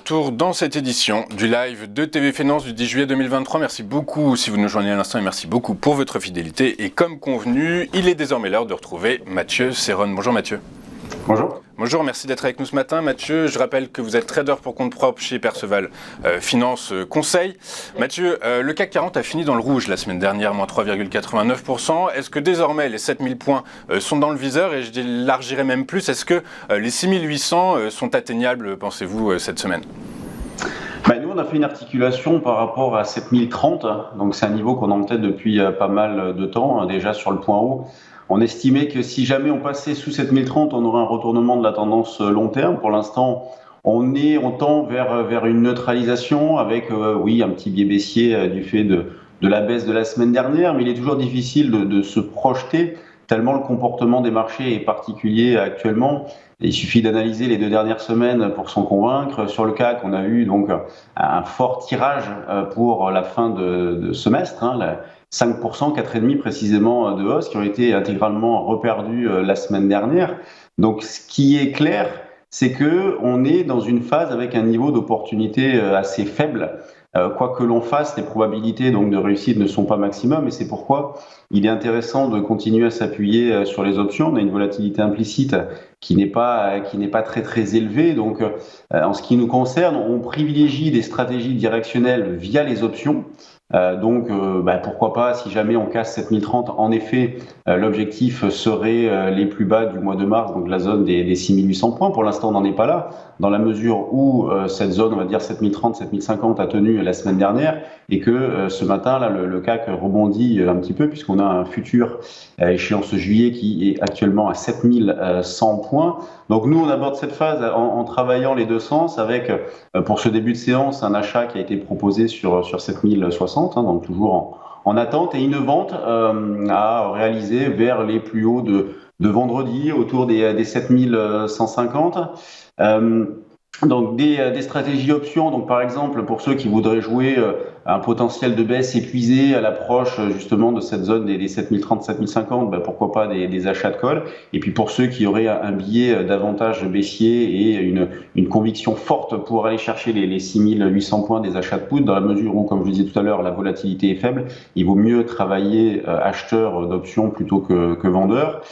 retour dans cette édition du live de TV Finance du 10 juillet 2023. Merci beaucoup si vous nous joignez à l'instant et merci beaucoup pour votre fidélité. Et comme convenu, il est désormais l'heure de retrouver Mathieu Serron. Bonjour Mathieu. Bonjour. Bonjour, merci d'être avec nous ce matin. Mathieu, je rappelle que vous êtes trader pour compte propre chez Perceval Finance Conseil. Mathieu, le CAC 40 a fini dans le rouge la semaine dernière, moins 3,89%. Est-ce que désormais les 7000 points sont dans le viseur? Et je élargirais même plus, est-ce que les 6800 sont atteignables, pensez-vous, cette semaine? Nous, on a fait une articulation par rapport à 7030. Donc, c'est un niveau qu'on a en tête depuis pas mal de temps, déjà sur le point haut. On estimait que si jamais on passait sous 7030, on aurait un retournement de la tendance long terme. Pour l'instant, on tend vers une neutralisation avec, un petit biais baissier du fait de la baisse de la semaine dernière. Mais il est toujours difficile de se projeter tellement le comportement des marchés est particulier actuellement. Il suffit d'analyser les 2 dernières semaines pour s'en convaincre. Sur le CAC, on a eu donc un fort tirage pour la fin de semestre, 5%, 4,5% précisément de hausse qui ont été intégralement reperdus la semaine dernière. Donc ce qui est clair, c'est que on est dans une phase avec un niveau d'opportunité assez faible. Quoi que l'on fasse, les probabilités donc de réussite ne sont pas maximum et c'est pourquoi il est intéressant de continuer à s'appuyer sur les options. On a une volatilité implicite qui n'est pas très élevée. Donc, en ce qui nous concerne, on privilégie des stratégies directionnelles via les options. Pourquoi pas, si jamais on casse 7030, en effet, l'objectif serait les plus bas du mois de mars, donc la zone des 6800 points. Pour l'instant, on n'en est pas là, dans la mesure où cette zone, on va dire 7030, 7050, a tenu la semaine dernière, et que ce matin, là, le CAC rebondit un petit peu, puisqu'on a un futur échéance juillet qui est actuellement à 7100 points. Donc nous, on aborde cette phase en travaillant les deux sens, avec, pour ce début de séance, un achat qui a été proposé sur 7060, donc toujours en attente, et une vente à réaliser vers les plus hauts de vendredi, autour des 7150. Donc des stratégies options, donc par exemple pour ceux qui voudraient jouer un potentiel de baisse épuisé à l'approche justement de cette zone des 7030, 7050, pourquoi pas des achats de call. Et puis pour ceux qui auraient un biais davantage baissier et une conviction forte pour aller chercher les 6800 points des achats de put, dans la mesure où, comme je disais tout à l'heure, la volatilité est faible, il vaut mieux travailler acheteur d'options plutôt que vendeur.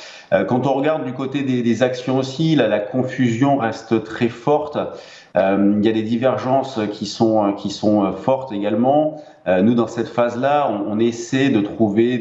Quand on regarde du côté des actions aussi, la confusion reste très forte. Il y a des divergences qui sont fortes également. Nous, dans cette phase-là, on essaie de trouver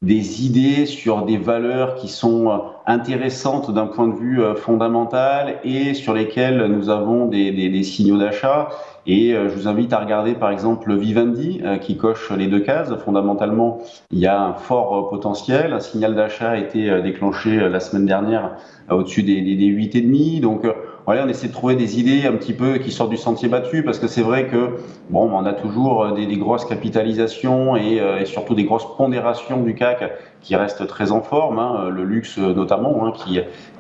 des idées sur des valeurs qui sont intéressantes d'un point de vue fondamental et sur lesquelles nous avons des signaux d'achat. Et je vous invite à regarder par exemple Vivendi qui coche les 2 cases. Fondamentalement, il y a un fort potentiel. Un signal d'achat a été déclenché la semaine dernière au-dessus des 8,5. Donc on essaie de trouver des idées un petit peu qui sortent du sentier battu, parce que c'est vrai que on a toujours des grosses capitalisations et surtout des grosses pondérations du CAC qui restent très en forme, le luxe notamment,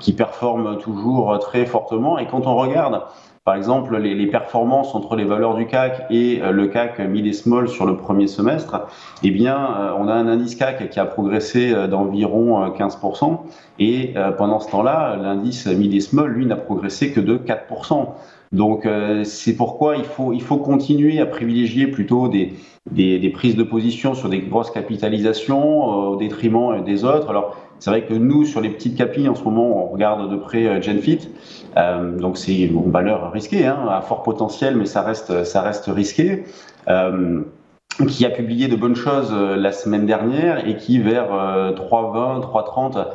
qui performe toujours très fortement. Et quand on regarde par exemple les performances entre les valeurs du CAC et le CAC mid et small sur le premier semestre, on a un indice CAC qui a progressé d'environ 15%, et pendant ce temps-là, l'indice mid et small, lui, n'a progressé que de 4%. Donc c'est pourquoi il faut continuer à privilégier plutôt des prises de position sur des grosses capitalisations au détriment des autres. Alors c'est vrai que nous, sur les petites capis, en ce moment, on regarde de près Genfit. Donc c'est une valeur risquée, à fort potentiel, mais ça reste risqué. Qui a publié de bonnes choses la semaine dernière et qui vers 3,20, 3,30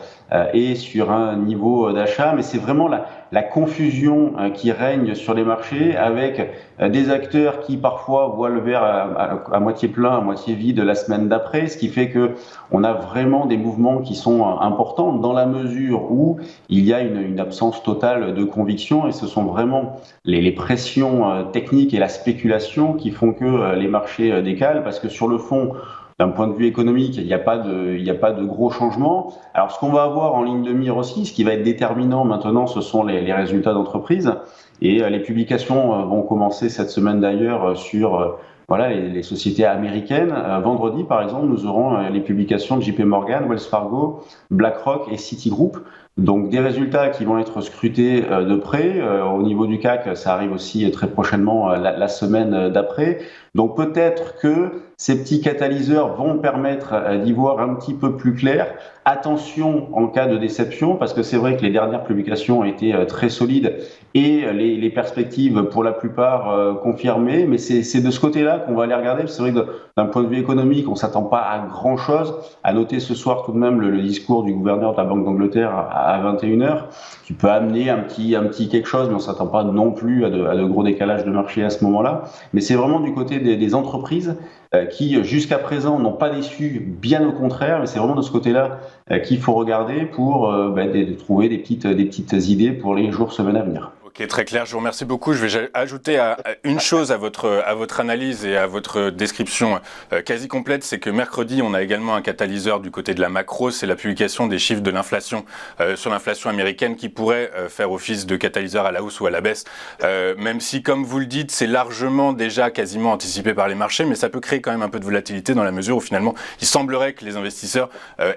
est sur un niveau d'achat. Mais c'est vraiment la confusion qui règne sur les marchés, avec des acteurs qui parfois voient le verre à moitié plein, à moitié vide la semaine d'après, ce qui fait que on a vraiment des mouvements qui sont importants dans la mesure où il y a une absence totale de conviction, et ce sont vraiment les pressions techniques et la spéculation qui font que les marchés décalent, parce que sur le fond, d'un point de vue économique, il n'y a pas de gros changements. Alors, ce qu'on va avoir en ligne de mire aussi, ce qui va être déterminant maintenant, ce sont les résultats d'entreprise. Et les publications vont commencer cette semaine d'ailleurs sur les sociétés américaines. Vendredi, par exemple, nous aurons les publications de JP Morgan, Wells Fargo, BlackRock et Citigroup. Donc des résultats qui vont être scrutés de près. Au niveau du CAC, ça arrive aussi très prochainement la semaine d'après. Donc peut-être que ces petits catalyseurs vont permettre d'y voir un petit peu plus clair. Attention en cas de déception, parce que c'est vrai que les dernières publications ont été très solides et les perspectives pour la plupart confirmées. Mais c'est de ce côté-là qu'on va aller regarder. C'est vrai que d'un point de vue économique, on ne s'attend pas à grand-chose. À noter ce soir tout de même le discours du gouverneur de la Banque d'Angleterre à 21h, qui peut amener un petit quelque chose, mais on ne s'attend pas non plus à de gros décalages de marché à ce moment-là. Mais c'est vraiment du côté des entreprises qui, jusqu'à présent, n'ont pas déçu, bien au contraire. Mais c'est vraiment de ce côté-là qu'il faut regarder pour trouver des petites idées pour les jours, semaines à venir. Ok, très clair, je vous remercie beaucoup. Je vais ajouter une chose à votre analyse et à votre description quasi complète, c'est que mercredi, on a également un catalyseur du côté de la macro, c'est la publication des chiffres de l'inflation sur l'inflation américaine qui pourrait faire office de catalyseur à la hausse ou à la baisse, même si, comme vous le dites, c'est largement déjà quasiment anticipé par les marchés, mais ça peut créer quand même un peu de volatilité dans la mesure où finalement, il semblerait que les investisseurs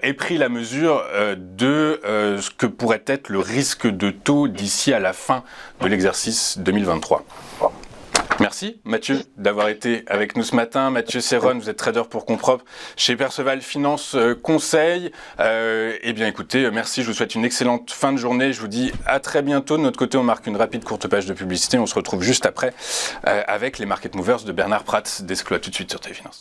aient pris la mesure de ce que pourrait être le risque de taux d'ici à la fin de l'exercice 2023. Merci Mathieu d'avoir été avec nous ce matin. Mathieu Serron, vous êtes trader pour Comprop chez Perceval Finance Conseil. Eh bien écoutez, merci, je vous souhaite une excellente fin de journée. Je vous dis à très bientôt. De notre côté, on marque une rapide courte page de publicité. On se retrouve juste après avec les Market Movers de Bernard Prats d'Escloa. Tout de suite sur TV Finance.